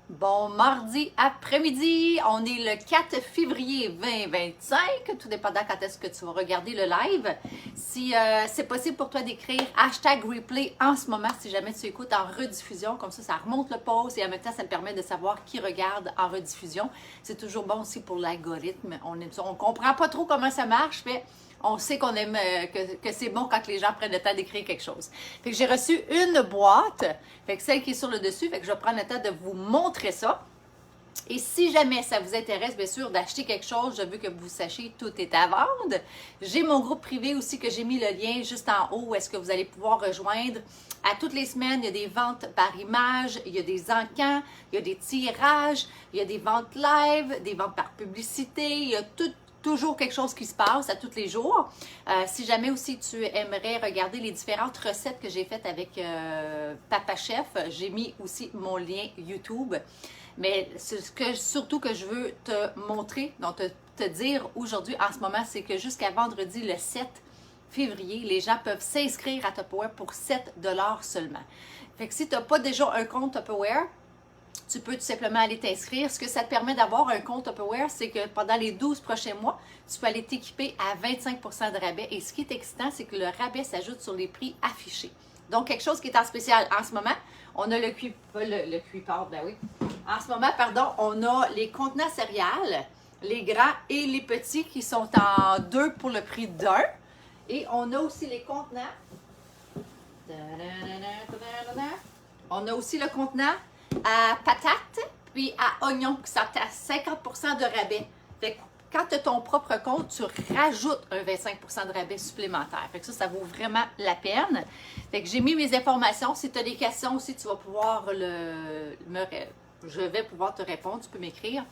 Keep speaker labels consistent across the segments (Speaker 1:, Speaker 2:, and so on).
Speaker 1: Bon mardi après-midi, on est le 4 février 2025, tout dépendant quand est-ce que tu vas regarder le live. Si c'est possible pour toi d'écrire hashtag replay en ce moment, si jamais tu écoutes en rediffusion, comme ça remonte le post et en même temps ça me permet de savoir qui regarde en rediffusion. C'est toujours bon aussi pour l'algorithme, on comprend pas trop comment ça marche, mais on sait qu'on aime, que c'est bon quand les gens prennent le temps d'écrire quelque chose. Fait que j'ai reçu une boîte, fait que celle qui est sur le dessus, fait que je vais prendre le temps de vous montrer ça. Et si jamais ça vous intéresse, bien sûr, d'acheter quelque chose, je veux que vous sachiez, tout est à vendre. J'ai mon groupe privé aussi que j'ai mis le lien juste en haut, où est-ce que vous allez pouvoir rejoindre. À toutes les semaines, il y a des ventes par image, il y a des encans, il y a des tirages, il y a des ventes live, des ventes par publicité, il y a toujours quelque chose qui se passe à tous les jours. Si jamais aussi tu aimerais regarder les différentes recettes que j'ai faites avec Papa Chef, j'ai mis aussi mon lien YouTube. Mais surtout que je veux te montrer, donc te dire aujourd'hui, en ce moment, c'est que jusqu'à vendredi, le 7 février, les gens peuvent s'inscrire à Tupperware pour 7 $ seulement. Fait que si tu n'as pas déjà un compte Tupperware, tu peux tout simplement aller t'inscrire. Ce que ça te permet d'avoir un compte Tupperware, c'est que pendant les 12 prochains mois, tu peux aller t'équiper à 25 % de rabais. Et ce qui est excitant, c'est que le rabais s'ajoute sur les prix affichés. Donc, quelque chose qui est en spécial en ce moment, on a le cuipard, ben oui. En ce moment, pardon, on a les contenants céréales, les grands et les petits qui sont en 2 pour le prix d'un. Et on a aussi les contenants. On a aussi le contenant à patates puis à oignons qui sont à 50 % de rabais. Fait que quand tu as ton propre compte, tu rajoutes un 25 % de rabais supplémentaire. Fait que ça vaut vraiment la peine. Fait que j'ai mis mes informations. Si tu as des questions aussi, tu vas pouvoir je vais pouvoir te répondre. Tu peux m'écrire.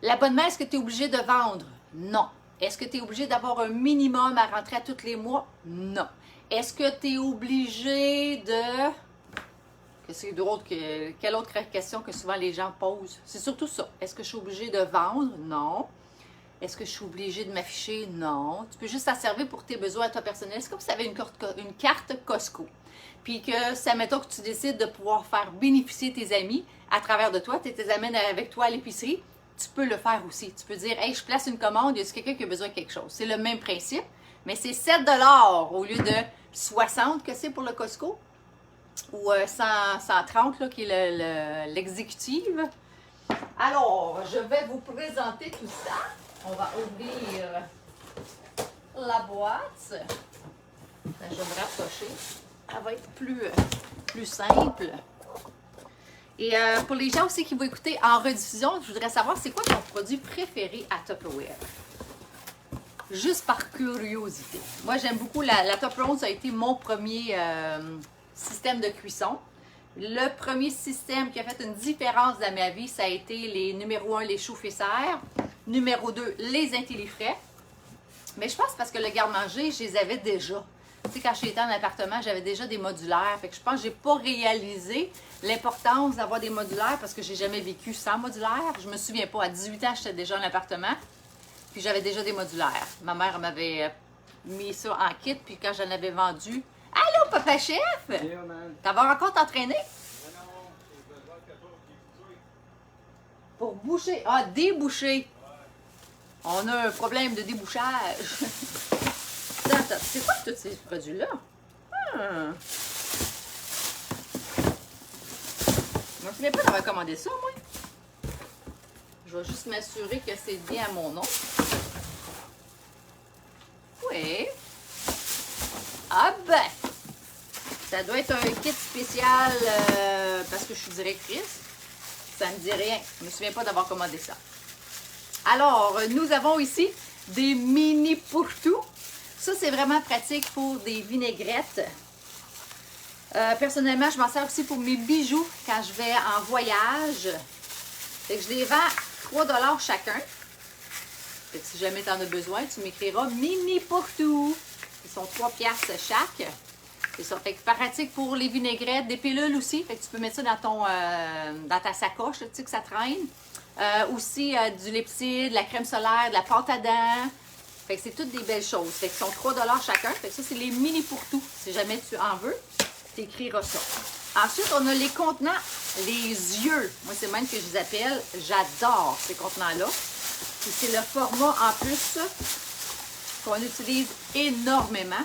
Speaker 1: L'abonnement, est-ce que tu es obligé de vendre? Non. Est-ce que tu es obligé d'avoir un minimum à rentrer à tous les mois? Non. Est-ce que tu es obligé de... C'est drôle quelle autre question que souvent les gens posent? C'est surtout ça. Est-ce que je suis obligée de vendre? Non. Est-ce que je suis obligée de m'afficher? Non. Tu peux juste t'en servir pour tes besoins à toi personnel. C'est comme si tu avais une carte Costco. Puis que ça, mettons que tu décides de pouvoir faire bénéficier tes amis à travers de toi, tu les amènes avec toi à l'épicerie, tu peux le faire aussi. Tu peux dire, hey, je place une commande, il y a quelqu'un qui a besoin de quelque chose. C'est le même principe, mais c'est 7 $ au lieu de 60 que c'est pour le Costco. Ou 130 là, qui est l'exécutive. Alors, je vais vous présenter tout ça. On va ouvrir la boîte. Je vais me rapprocher. Ça va être plus simple. Et pour les gens aussi qui vont écouter en rediffusion, je voudrais savoir c'est quoi ton produit préféré à Tupperware? Juste par curiosité. Moi, j'aime beaucoup la Tupperware, ça a été mon premier système de cuisson. Le premier système qui a fait une différence dans ma vie, ça a été les numéro 1, les choux-faisseurs. Numéro 2, les intellifrais. Mais je pense parce que le garde-manger, je les avais déjà. Tu sais, quand j'étais en appartement, j'avais déjà des modulaires. Fait que je pense que je n'ai pas réalisé l'importance d'avoir des modulaires parce que j'ai jamais vécu sans modulaire. Je me souviens pas, à 18 ans, j'étais déjà en appartement. Puis j'avais déjà des modulaires. Ma mère m'avait mis ça en kit, puis quand j'en avais vendu... Allô, Papa Chef! T'en vas encore t'entraîner? Pour boucher. Ah, déboucher. On a un problème de débouchage. Attends, c'est quoi tous ces produits-là? Je me souviens pas d'avoir commandé ça, moi. Je vais juste m'assurer que c'est bien à mon nom. Oui. Ah ben! Ça doit être un kit spécial parce que je suis directrice. Ça ne me dit rien. Je ne me souviens pas d'avoir commandé ça. Alors, nous avons ici des mini pour-tout. Ça, c'est vraiment pratique pour des vinaigrettes. Personnellement, je m'en sers aussi pour mes bijoux quand je vais en voyage. Fait que je les vends 3 $ chacun. Fait que si jamais tu en as besoin, tu m'écriras mini pour-tout. Ils sont 3 $ chaque. C'est ça. Fait que pratique pour les vinaigrettes, des pilules aussi. Fait que tu peux mettre ça dans ta sacoche, tu sais que ça traîne. Aussi du Lipsil, de la crème solaire, de la pâte à dents. Fait que c'est toutes des belles choses. Fait que ce sont 3 $ chacun. Fait que ça, c'est les mini pour tout. Si jamais tu en veux, tu écriras ça. Ensuite, on a les contenants, les yeux. Moi, c'est même que je les appelle. J'adore ces contenants-là. Puis c'est le format en plus qu'on utilise énormément.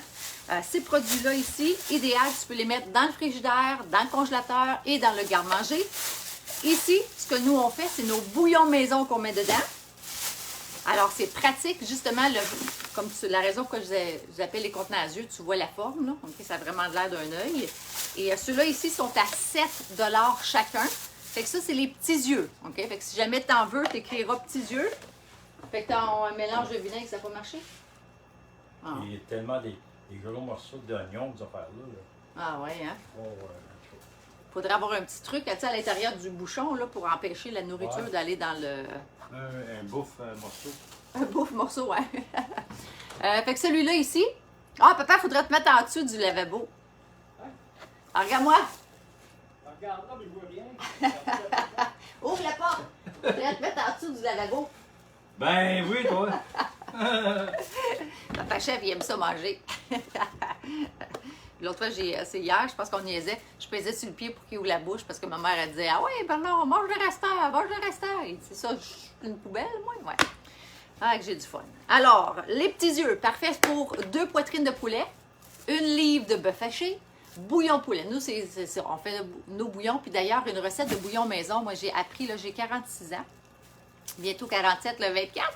Speaker 1: Ces produits-là ici, idéal, tu peux les mettre dans le frigidaire, dans le congélateur et dans le garde-manger. Ici, ce que nous on fait, c'est nos bouillons maison qu'on met dedans. Alors, c'est pratique, justement, comme la raison pour laquelle j'appelle les contenants à yeux, tu vois la forme, là. Okay, ça a vraiment l'air d'un œil. Et ceux-là ici sont à 7 $ chacun. Fait que ça, c'est les petits yeux. Okay? Fait que si jamais tu en veux, tu écriras petits yeux. Fait que tu as un mélange de vinaigre, ça n'a pas marché?
Speaker 2: Ah. Il y a tellement des gros morceaux d'oignons, ces affaires-là.
Speaker 1: Ah ouais, hein?
Speaker 2: Oh,
Speaker 1: faudrait avoir un petit truc à l'intérieur du bouchon là, pour empêcher la nourriture d'aller dans le...
Speaker 2: Un bouffe morceau.
Speaker 1: Un bouffe morceau, ouais. Fait que celui-là ici... Ah, papa, faudrait te mettre en dessous du lavabo.
Speaker 2: Hein?
Speaker 1: Ah, regarde-moi!
Speaker 2: Regarde là, mais je vois rien.
Speaker 1: Ouvre la porte! Faudrait te mettre en dessous du lavabo.
Speaker 2: Ben oui, toi!
Speaker 1: Papa chef, il aime ça manger. L'autre fois, c'est hier, je pense qu'on niaisait. Je pesais sur le pied pour qu'il ouvre la bouche parce que ma mère, elle disait: ah ouais, Bernard, mange le restant, mange le restant. Et c'est ça, je suis une poubelle, moi? Ouais. Ah, que j'ai du fun. Alors, les petits yeux, parfait pour 2 poitrines de poulet, 1 livre de bœuf haché, bouillon poulet. Nous, on fait nos bouillons. Puis d'ailleurs, une recette de bouillon maison, moi, j'ai appris, là, j'ai 46 ans, bientôt 47, le 24.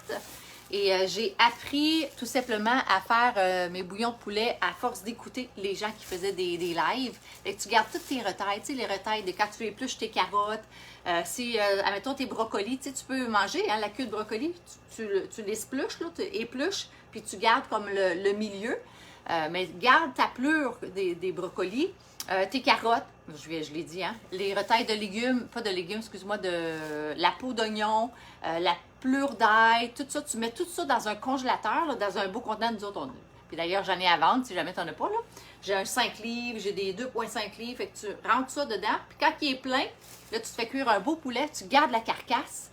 Speaker 1: Et j'ai appris tout simplement à faire mes bouillons de poulet à force d'écouter les gens qui faisaient des lives. Fait que tu gardes toutes tes retailles, tu sais, les retailles de quand tu épluches tes carottes, admettons tes brocolis, tu sais, tu peux manger hein, la queue de brocoli, tu les épluches, là, tu épluches, puis tu gardes comme le milieu. Mais garde ta pleure des brocolis, tes carottes, je l'ai dit, hein, les retailles de légumes, pas de légumes, excuse-moi, de la peau d'oignon, la pleure d'ail, tout ça, tu mets tout ça dans un congélateur, là, dans un beau contenant, nous autres, puis d'ailleurs, j'en ai à vendre, si jamais tu n'en as pas, là. J'ai un 5 livres, j'ai des 2,5 livres, fait que tu rentres ça dedans, puis quand il est plein, là, tu te fais cuire un beau poulet, tu gardes la carcasse,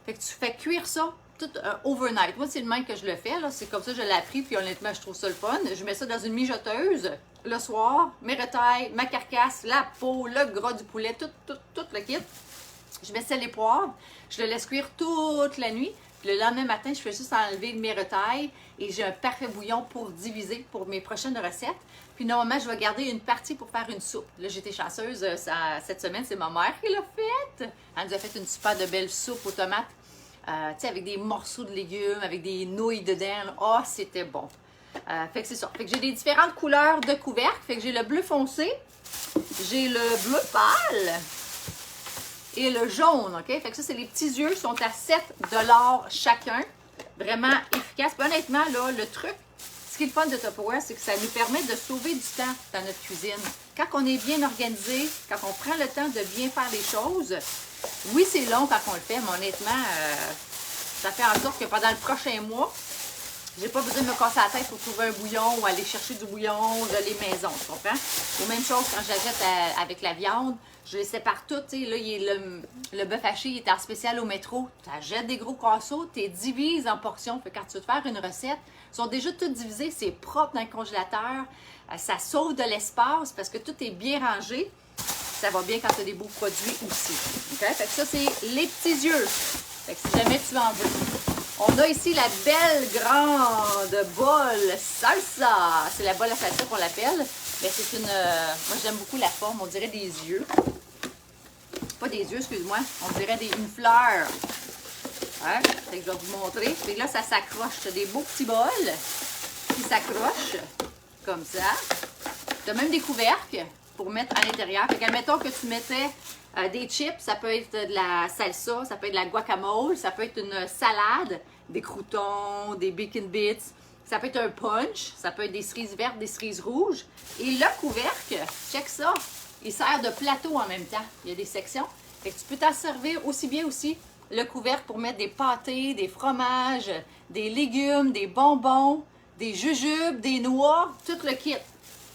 Speaker 1: fait que tu fais cuire ça tout overnight. Moi, c'est le même que je le fais, là, c'est comme ça que je l'ai appris, puis honnêtement, je trouve ça le fun. Je mets ça dans une mijoteuse, le soir, mes retailles, ma carcasse, la peau, le gras du poulet, tout le kit. Je mets sel et poivre, je le laisse cuire toute la nuit. Puis le lendemain matin, je fais juste enlever mes retailles et j'ai un parfait bouillon pour diviser pour mes prochaines recettes. Puis normalement, je vais garder une partie pour faire une soupe. Là, j'étais chanceuse, cette semaine, c'est ma mère qui l'a faite. Elle nous a fait une super de belle soupe aux tomates, tu sais, avec des morceaux de légumes, avec des nouilles dedans. Oh, c'était bon. Fait que c'est ça. Fait que j'ai des différentes couleurs de couvercle. Fait que j'ai le bleu foncé, j'ai le bleu pâle et le jaune, OK? Fait que ça, c'est les petits yeux, sont à 7 $ chacun. Vraiment efficace. Puis honnêtement, là, le truc, ce qui est le fun de Tupperware, c'est que ça nous permet de sauver du temps dans notre cuisine. Quand on est bien organisé, quand on prend le temps de bien faire les choses, oui, c'est long quand on le fait, mais honnêtement, ça fait en sorte que pendant le prochain mois, j'ai pas besoin de me casser la tête pour trouver un bouillon ou aller chercher du bouillon de les maisons, tu comprends? Ou même chose quand j'achète avec la viande, je les sépare toutes, tu sais, là, le bœuf haché, il est en spécial au métro, tu achètes des gros casseaux, tu les divises en portions, puis quand tu veux te faire une recette, ils sont déjà toutes divisées, c'est propre dans le congélateur, ça sauve de l'espace parce que tout est bien rangé, ça va bien quand tu as des beaux produits aussi, ok? Fait que ça, c'est les petits yeux, fait que si jamais tu en veux. On a ici la belle grande bolle salsa. C'est la bolle à salsa qu'on l'appelle. Mais c'est une... moi, j'aime beaucoup la forme. On dirait des yeux. Pas des yeux, excuse-moi. On dirait une fleur. Hein? Fait que je vais vous montrer. Puis là, ça s'accroche. Tu as des beaux petits bols qui s'accrochent. Comme ça. Tu as même des couvercles pour mettre à l'intérieur. Fait qu'admettons que tu mettais... des chips, ça peut être de la salsa, ça peut être de la guacamole, ça peut être une salade, des croûtons, des bacon bits, ça peut être un punch, ça peut être des cerises vertes, des cerises rouges. Et le couvercle, check ça, il sert de plateau en même temps. Il y a des sections. Fait que tu peux t'en servir aussi bien aussi le couvercle pour mettre des pâtés, des fromages, des légumes, des bonbons, des jujubes, des noix, tout le kit.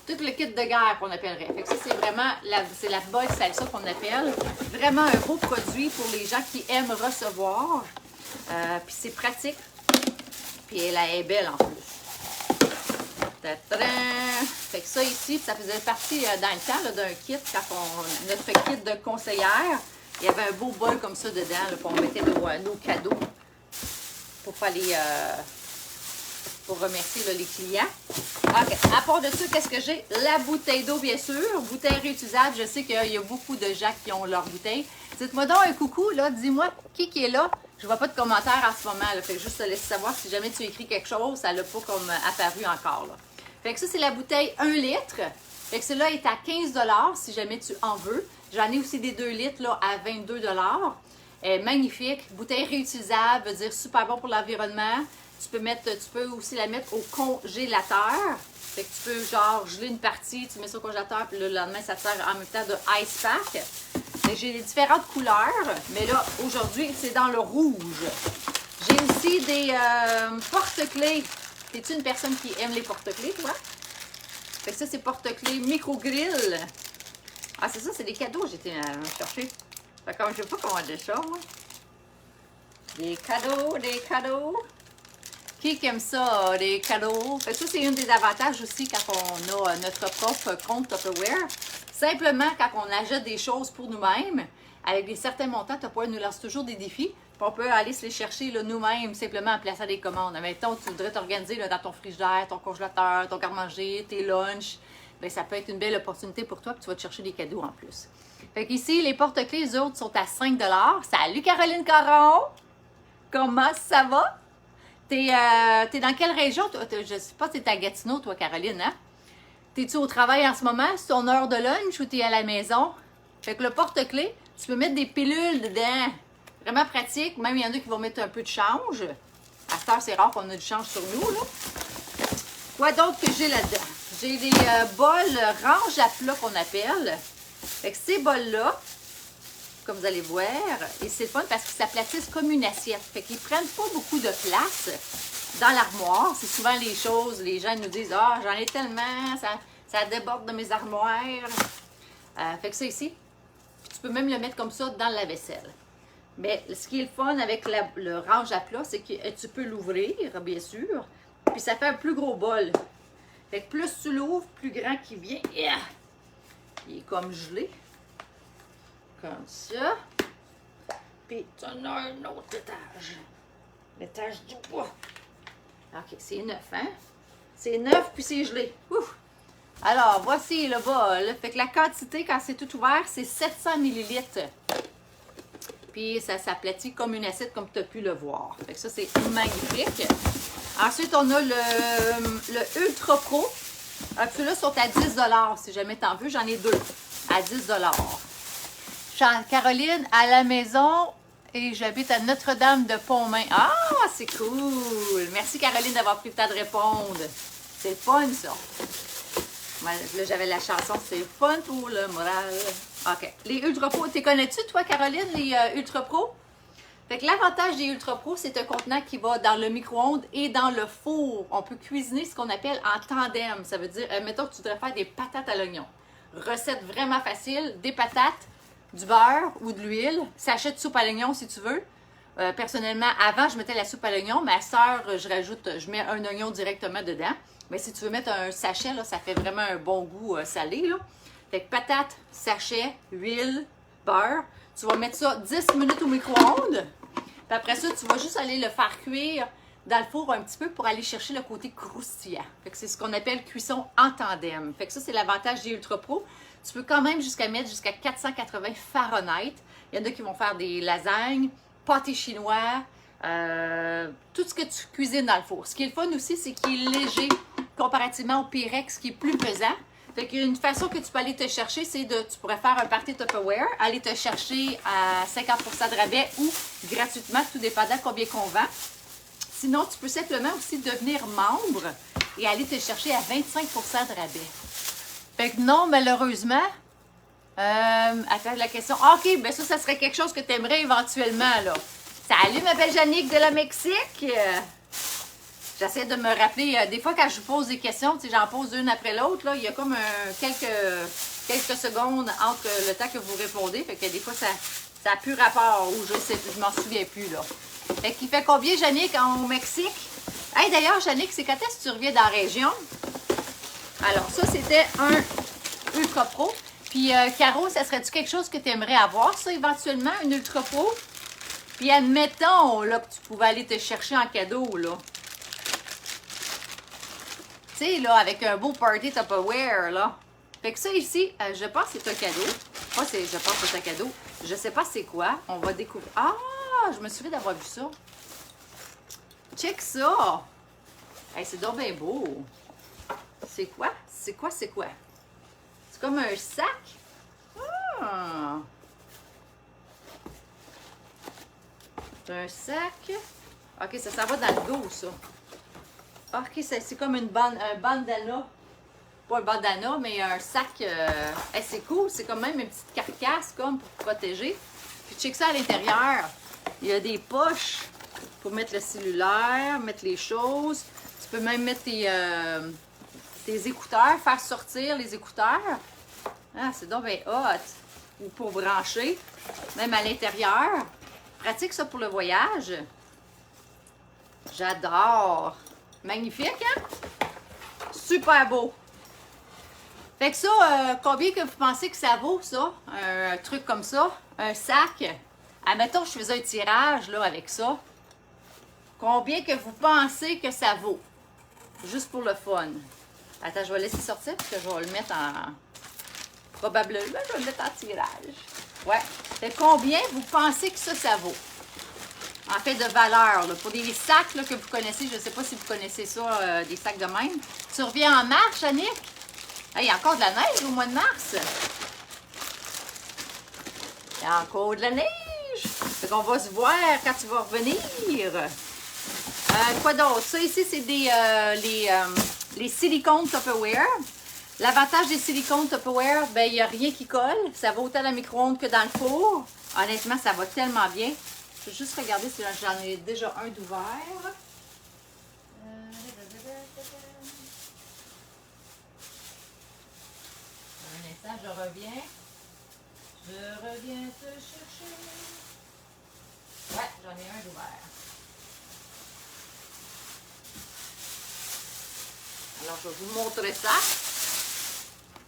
Speaker 1: Tout le kit de guerre qu'on appellerait. Fait que ça, c'est vraiment la bolle salsa qu'on appelle. Vraiment un beau produit pour les gens qui aiment recevoir. Puis c'est pratique. Puis elle est belle en plus. Ta-ta-da! Fait que ça ici, ça faisait partie dans le temps d'un kit, notre kit de conseillère. Il y avait un beau bol comme ça dedans, là, puis on mettait nos cadeaux pour faire pour remercier là, les clients. OK. À part de ça, qu'est-ce que j'ai? La bouteille d'eau, bien sûr. Bouteille réutilisable. Je sais qu'il y a beaucoup de gens qui ont leur bouteille. Dites-moi donc un coucou, là. Dis-moi qui est là. Je vois pas de commentaires en ce moment. Là. Fait que juste te laisser savoir si jamais tu écris quelque chose, ça l'a pas comme apparu encore. Là. Fait que ça, c'est la bouteille 1 litre. Fait que celle-là est à 15 $ si jamais tu en veux. J'en ai aussi des 2 litres là, à 22 $. Elle est magnifique. Bouteille réutilisable, veut dire super bon pour l'environnement. Tu peux aussi la mettre au congélateur. Fait que tu peux genre geler une partie, tu mets ça au congélateur, puis le lendemain, ça te sert en même temps de ice pack. J'ai les différentes couleurs, mais là, aujourd'hui, c'est dans le rouge. J'ai aussi des porte-clés. Es-tu une personne qui aime les porte-clés, toi? Fait que ça, c'est porte-clés micro-grill. Ah, c'est ça, c'est des cadeaux que j'étais chercher. Fait que je ne sais pas comment dire ça, moi. Des cadeaux, des cadeaux. Qui aime ça, des cadeaux? Fait que ça, c'est un des avantages aussi quand on a notre propre compte Tupperware. Simplement, quand on achète des choses pour nous-mêmes, avec des certains montants, Tupperware nous lance toujours des défis. Puis on peut aller se les chercher nous-mêmes, simplement en plaçant des commandes. Mettons, tu voudrais t'organiser dans ton frigidaire, ton congélateur, ton garde-manger, tes lunchs. Bien, ça peut être une belle opportunité pour toi, puis tu vas te chercher des cadeaux en plus. Fait qu'ici, les porte-clés, les autres, sont à 5 $. Salut Caroline Caron! Comment ça va? T'es dans quelle région? Je ne sais pas si t'es à Gatineau, toi, Caroline, hein? T'es-tu au travail en ce moment? C'est ton heure de lunch ou t'es à la maison? Fait que le porte-clés, tu peux mettre des pilules dedans. Vraiment pratique. Même, il y en a qui vont mettre un peu de change. À cette heure, c'est rare qu'on a du change sur nous, là. Quoi d'autre que j'ai là-dedans? J'ai des bols range à plat qu'on appelle. Fait que ces bols-là, comme vous allez voir, et c'est le fun parce qu'ils s'aplatissent comme une assiette. Fait qu'ils prennent pas beaucoup de place dans l'armoire. C'est souvent les choses, les gens nous disent « Ah, j'en ai tellement, ça déborde de mes armoires. » Fait que ça ici, puis tu peux même le mettre comme ça dans la vaisselle. Mais ce qui est le fun avec le range à plat, c'est que tu peux l'ouvrir, bien sûr, puis ça fait un plus gros bol. Fait que plus tu l'ouvres, plus grand qu'il vient. Il est comme gelé. Comme ça. Puis tu en as un autre étage. L'étage du bois. OK, c'est neuf, hein? C'est neuf, puis c'est gelé. Ouf! Alors, voici le bol. Fait que la quantité, quand c'est tout ouvert, c'est 700 ml. Puis ça s'aplatit comme une assiette, comme tu as pu le voir. Fait que ça, c'est magnifique. Ensuite, on a le Ultra Pro. Ceux-là sont à 10 $ si jamais tu en veux. J'en ai deux à 10 $. Caroline, à la maison et j'habite à Notre-Dame-de-Pontmain. Ah, c'est cool! Merci Caroline d'avoir pris le temps de répondre. C'est fun, ça. Là, j'avais la chanson, c'est fun pour le moral. OK. Les Ultra Pro, tu connais-tu, toi, Caroline, les Ultra Pro? Fait que l'avantage des Ultra Pro, c'est un contenant qui va dans le micro-ondes et dans le four. On peut cuisiner ce qu'on appelle en tandem. Ça veut dire, mettons que tu voudrais faire des patates à l'oignon. Recette vraiment facile, des patates, du beurre ou de l'huile, sachet de soupe à l'oignon si tu veux. Personnellement, avant, je mettais la soupe à l'oignon. Ma soeur, je mets un oignon directement dedans. Mais si tu veux mettre un sachet, là, ça fait vraiment un bon goût salé. Là. Fait que patates, sachet, huile, beurre. Tu vas mettre ça 10 minutes au micro-ondes. Puis après ça, tu vas juste aller le faire cuire dans le four un petit peu pour aller chercher le côté croustillant. Fait que c'est ce qu'on appelle cuisson en tandem. Fait que ça, c'est l'avantage des Ultra Pro. Tu peux quand même mettre jusqu'à 480 Fahrenheit. Il y en a qui vont faire des lasagnes, pâtés chinois, tout ce que tu cuisines dans le four. Ce qui est le fun aussi, c'est qu'il est léger comparativement au Pyrex qui est plus pesant. Fait qu'une façon que tu peux aller te chercher, c'est tu pourrais faire un party Tupperware, aller te chercher à 50% de rabais ou gratuitement, tout dépendant combien qu'on vend. Sinon, tu peux simplement aussi devenir membre et aller te chercher à 25% de rabais. Fait que non, malheureusement, attends la question. OK, ben ça serait quelque chose que tu aimerais éventuellement, là. Salut, ma belle Jannick de la Mexique! J'essaie de me rappeler, des fois quand je vous pose des questions, j'en pose une après l'autre, là, il y a comme quelques secondes entre le temps que vous répondez. Fait que des fois, ça n'a plus rapport ou je m'en souviens plus, là. Fait qu'il fait combien, Jannick, au Mexique? Hey, d'ailleurs, Jannick, c'est quand est-ce que tu reviens dans la région? Alors, ça, c'était un Ultra Pro. Puis, Caro, ça serait-tu quelque chose que tu aimerais avoir, ça, éventuellement, une Ultra Pro? Puis, admettons, là, que tu pouvais aller te chercher en cadeau, là. Tu sais, là, avec un beau party Tupperware, là. Fait que ça, ici, je pense que c'est un cadeau. Je pense que c'est un cadeau. Je sais pas c'est quoi. On va découvrir. Ah! Je me souviens d'avoir vu ça. Check ça! Hey, c'est donc bien beau. C'est quoi? C'est quoi? C'est quoi? C'est comme un sac. Ah! C'est un sac. OK, ça va dans le dos, ça. OK, c'est comme un bandana. Pas un bandana, mais un sac. Hey, c'est cool. C'est quand même une petite carcasse comme pour protéger. Puis check ça à l'intérieur. Il y a des poches pour mettre le cellulaire, mettre les choses. Tu peux même mettre tes écouteurs, faire sortir les écouteurs. Ah, c'est donc bien hot. Ou pour brancher, même à l'intérieur. Pratique ça pour le voyage. J'adore. Magnifique, hein? Super beau. Fait que ça, combien que vous pensez que ça vaut, ça? Un truc comme ça? Un sac? Admettons, je faisais un tirage, là, avec ça. Combien que vous pensez que ça vaut? Juste pour le fun. Attends, je vais laisser sortir parce que je vais le mettre en... Probablement, je vais le mettre en tirage. Ouais. Fait combien vous pensez que ça vaut? En fait, de valeur, là. Pour des sacs là, que vous connaissez, je ne sais pas si vous connaissez ça, des sacs de même. Tu reviens en mars, Annick? Hey, il y a encore de la neige au mois de mars. Il y a encore de la neige. Fait qu'on va se voir quand tu vas revenir. Quoi d'autre? Ça ici, c'est les silicones Tupperware. L'avantage des silicones Tupperware, ben il n'y a rien qui colle. Ça va autant dans le micro-ondes que dans le four. Honnêtement, ça va tellement bien. Je vais juste regarder si j'en ai déjà un d'ouvert. Un instant, je reviens. Je reviens te chercher. Ouais, j'en ai un d'ouvert. Alors, je vais vous montrer ça.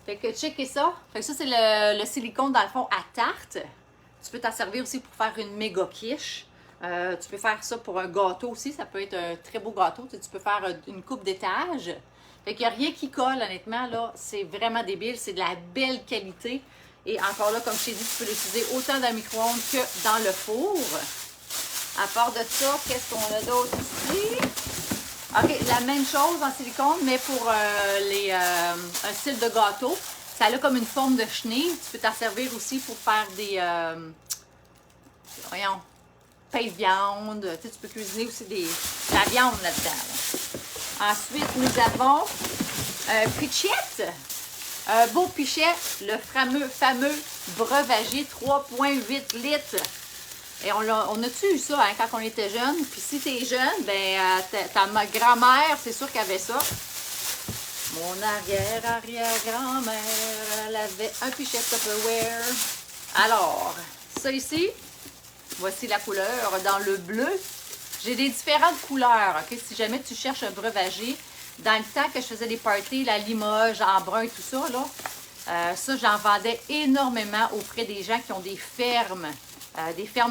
Speaker 1: Fait que checkez ça. Fait que ça, c'est le silicone, dans le fond, à tarte. Tu peux t'en servir aussi pour faire une méga quiche. Tu peux faire ça pour un gâteau aussi. Ça peut être un très beau gâteau. Tu peux faire une coupe d'étage. Fait qu'il n'y a rien qui colle, honnêtement. Là, c'est vraiment débile. C'est de la belle qualité. Et encore là, comme je t'ai dit, tu peux l'utiliser autant dans le micro-ondes que dans le four. À part de ça, qu'est-ce qu'on a d'autre ici? OK, la même chose en silicone, mais pour un style de gâteau. Ça a comme une forme de chenille. Tu peux t'en servir aussi pour faire des... voyons, pain de viande. Tu sais, tu peux cuisiner aussi de la viande là-dedans. Là. Ensuite, nous avons un pichette. Un beau pichet, le fameux breuvagé 3,8 litres. Et on a-tu eu ça hein, quand on était jeune? Puis si t'es jeune, ben ta grand-mère, c'est sûr qu'elle avait ça. Mon arrière-grand-mère, elle avait un pichet Tupperware. Alors, ça ici, voici la couleur dans le bleu. J'ai des différentes couleurs, ok? Si jamais tu cherches un breuvagé, dans le temps que je faisais des parties, la Limoges, en brun, tout ça, là, ça, j'en vendais énormément auprès des gens qui ont des fermes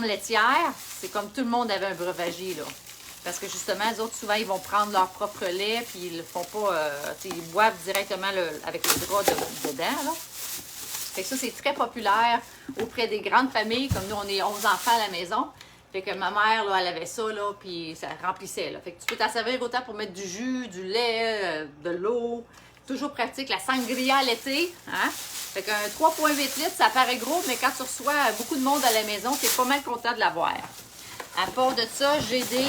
Speaker 1: laitières. C'est comme tout le monde avait un breuvagé, là. Parce que justement, les autres, souvent, ils vont prendre leur propre lait, puis ils le font pas, ils boivent directement avec le drap dedans, là. Fait que ça, c'est très populaire auprès des grandes familles. Comme nous, on est 11 enfants à la maison. Fait que ma mère, là, elle avait ça, là, puis ça remplissait, là. Fait que tu peux t'en servir autant pour mettre du jus, du lait, de l'eau. Toujours pratique, la sangria l'été, hein? Fait qu'un 3,8 litres, ça paraît gros, mais quand tu reçois beaucoup de monde à la maison, tu es pas mal content de l'avoir. À part de ça, j'ai des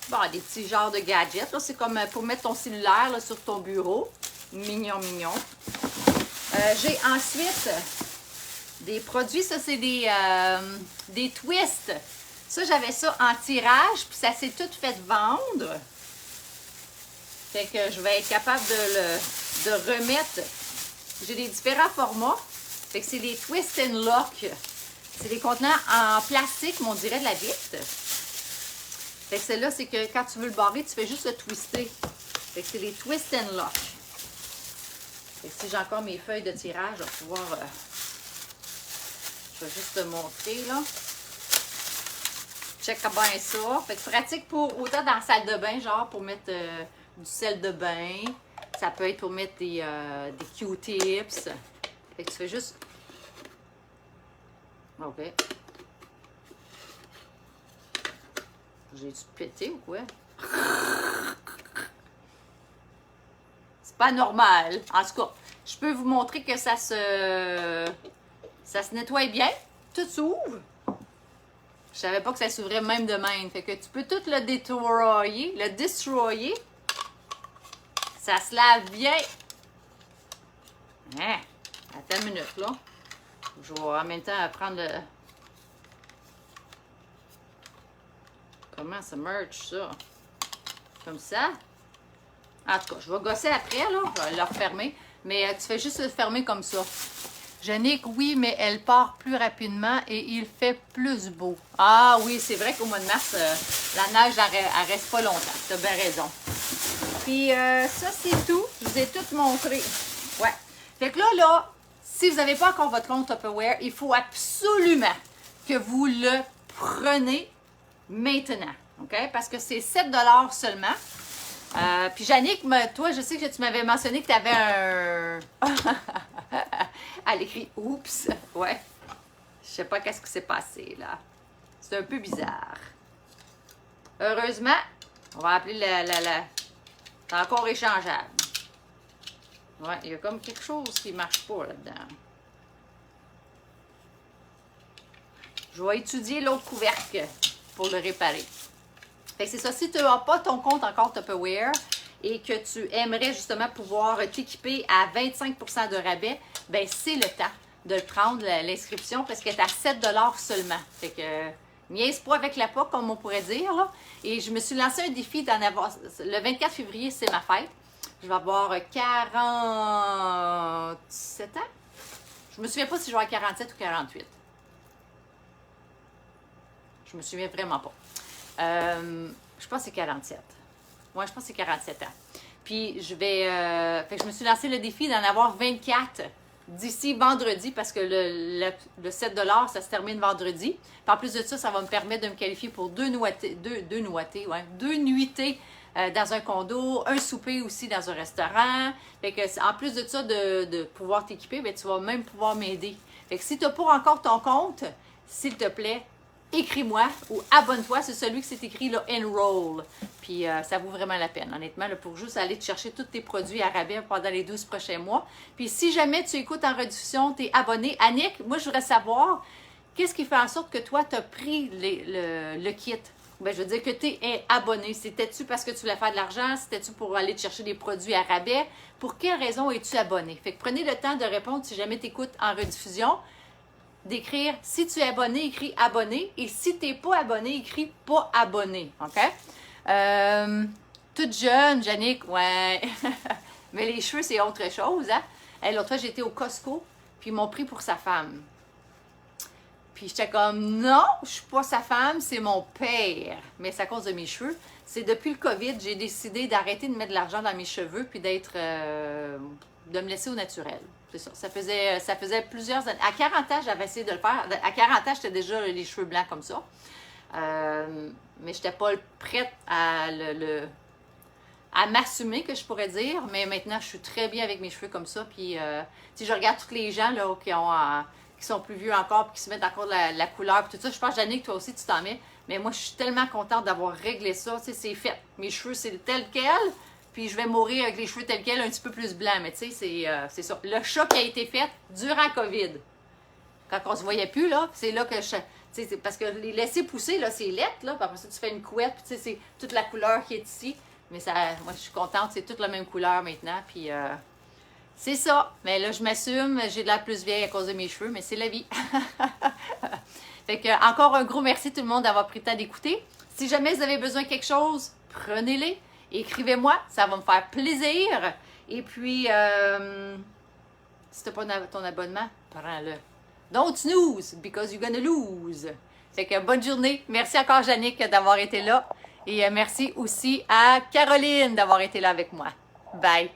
Speaker 1: petits genres de gadgets. Là, c'est comme pour mettre ton cellulaire là, sur ton bureau. Mignon, mignon. J'ai ensuite des produits. Ça, c'est des twists. Ça, j'avais ça en tirage, puis ça s'est tout fait vendre. Fait que je vais être capable de remettre. J'ai des différents formats. Fait que c'est des Twist and Lock. C'est des contenants en plastique, mais on dirait de la vitre. Fait que celle-là, c'est que quand tu veux le barrer, tu fais juste le twister. Fait que c'est des Twist and Lock. Et si j'ai encore mes feuilles de tirage, je vais pouvoir... je vais juste te montrer, là. Check bien ça. Fait que pratique pour autant dans la salle de bain, genre pour mettre du sel de bain. Ça peut être pour mettre des Q-tips. Fait que tu fais juste... OK. J'ai-tu pété ou quoi? C'est pas normal. En tout cas, je peux vous montrer que ça se nettoie bien. Tout s'ouvre. Je savais pas que ça s'ouvrait même de même. Fait que tu peux tout le destroyer. Ça se lave bien. Hein? Attends une minute, là. Je vais en même temps prendre le... Comment ça merge, ça? Comme ça. En tout cas, je vais gosser après, là. Je vais le refermer. Mais tu fais juste le fermer comme ça. Jannick, oui, mais elle part plus rapidement et il fait plus beau. Ah oui, c'est vrai qu'au mois de mars, la neige, elle reste pas longtemps. Tu as bien raison. Puis ça, c'est tout. Je vous ai tout montré. Ouais. Fait que là, si vous n'avez pas encore votre compte Tupperware, il faut absolument que vous le preniez maintenant. OK? Parce que c'est 7 $ seulement. Puis Jannick, toi, je sais que tu m'avais mentionné que tu avais un... Elle écrit « Oups! » Ouais. Je sais pas qu'est-ce qui s'est passé, là. C'est un peu bizarre. Heureusement, on va appeler c'est encore échangeable. Ouais, il y a comme quelque chose qui ne marche pas là-dedans. Je vais étudier l'autre couvercle pour le réparer. Fait que c'est ça. Si tu n'as pas ton compte encore Tupperware et que tu aimerais justement pouvoir t'équiper à 25 % de rabais, ben c'est le temps de le prendre, l'inscription, parce qu'elle est à 7 $ seulement. Fait que niaise pas avec la POC, comme on pourrait dire, là. Et je me suis lancé un défi d'en avoir... Le 24 février, c'est ma fête. Je vais avoir 47 ans. Je me souviens pas si je vais avoir 47 ou 48. Je me souviens vraiment pas. Je pense que c'est 47. Ouais, je pense que c'est 47 ans. Puis je vais... fait que je me suis lancé le défi d'en avoir 24 d'ici vendredi parce que le 7 $, ça se termine vendredi. Puis en plus de ça, ça va me permettre de me qualifier pour deux nuitées dans un condo, un souper aussi dans un restaurant. Fait que en plus de ça, de pouvoir t'équiper, ben, tu vas même pouvoir m'aider. Fait que si tu n'as pas encore ton compte, s'il te plaît, écris-moi ou abonne-toi. C'est celui qui s'est écrit là, Enroll. Puis ça vaut vraiment la peine, honnêtement, là, pour juste aller te chercher tous tes produits à rabais pendant les 12 prochains mois. Puis si jamais tu écoutes en rediffusion, tu es abonné. Annick, moi, je voudrais savoir, qu'est-ce qui fait en sorte que toi, tu as pris le kit? Ben, je veux dire que tu es abonné. C'était-tu parce que tu voulais faire de l'argent? C'était-tu pour aller te chercher des produits à rabais? Pour quelle raison es-tu abonné? Fait que prenez le temps de répondre si jamais tu écoutes en rediffusion. D'écrire, si tu es abonné, écris abonné. Et si tu n'es pas abonné, écris pas abonné. OK? Toute jeune, Jannick, ouais. Mais les cheveux, c'est autre chose, hein? L'autre fois, j'étais au Costco, puis ils m'ont pris pour sa femme. Puis j'étais comme, non, je suis pas sa femme, c'est mon père. Mais c'est à cause de mes cheveux. C'est depuis le COVID, j'ai décidé d'arrêter de mettre de l'argent dans mes cheveux, puis de me laisser au naturel. C'est ça. Ça faisait plusieurs années. À 40 ans, j'avais essayé de le faire. À 40 ans, j'étais déjà les cheveux blancs comme ça. Mais je n'étais pas prête à m'assumer, que je pourrais dire. Mais maintenant, je suis très bien avec mes cheveux comme ça. Puis, si je regarde tous les gens là, qui sont plus vieux encore, puis qui se mettent encore de la couleur, puis tout ça, je pense, Jannick, toi aussi, tu t'en mets. Mais moi, je suis tellement contente d'avoir réglé ça. Tu sais, c'est fait. Mes cheveux, c'est tel quel. Puis je vais mourir avec les cheveux tels quels, un petit peu plus blancs. Mais tu sais, c'est ça. Le choc a été fait durant COVID. Quand on se voyait plus, là, c'est là que parce que les laisser pousser, là, c'est lettre, là. Puis après ça, tu fais une couette, puis tu sais, c'est toute la couleur qui est ici. Mais ça, moi, je suis contente, c'est toute la même couleur maintenant. Puis c'est ça. Mais là, je m'assume, j'ai de la plus vieille à cause de mes cheveux, mais c'est la vie. Fait que, encore un gros merci tout le monde d'avoir pris le temps d'écouter. Si jamais vous avez besoin de quelque chose, prenez-les. Écrivez-moi, ça va me faire plaisir. Et puis, si tu n'as pas ton abonnement, prends-le. Don't snooze, because you're gonna lose. Fait que bonne journée. Merci encore, Jannick, d'avoir été là. Et merci aussi à Caroline d'avoir été là avec moi. Bye.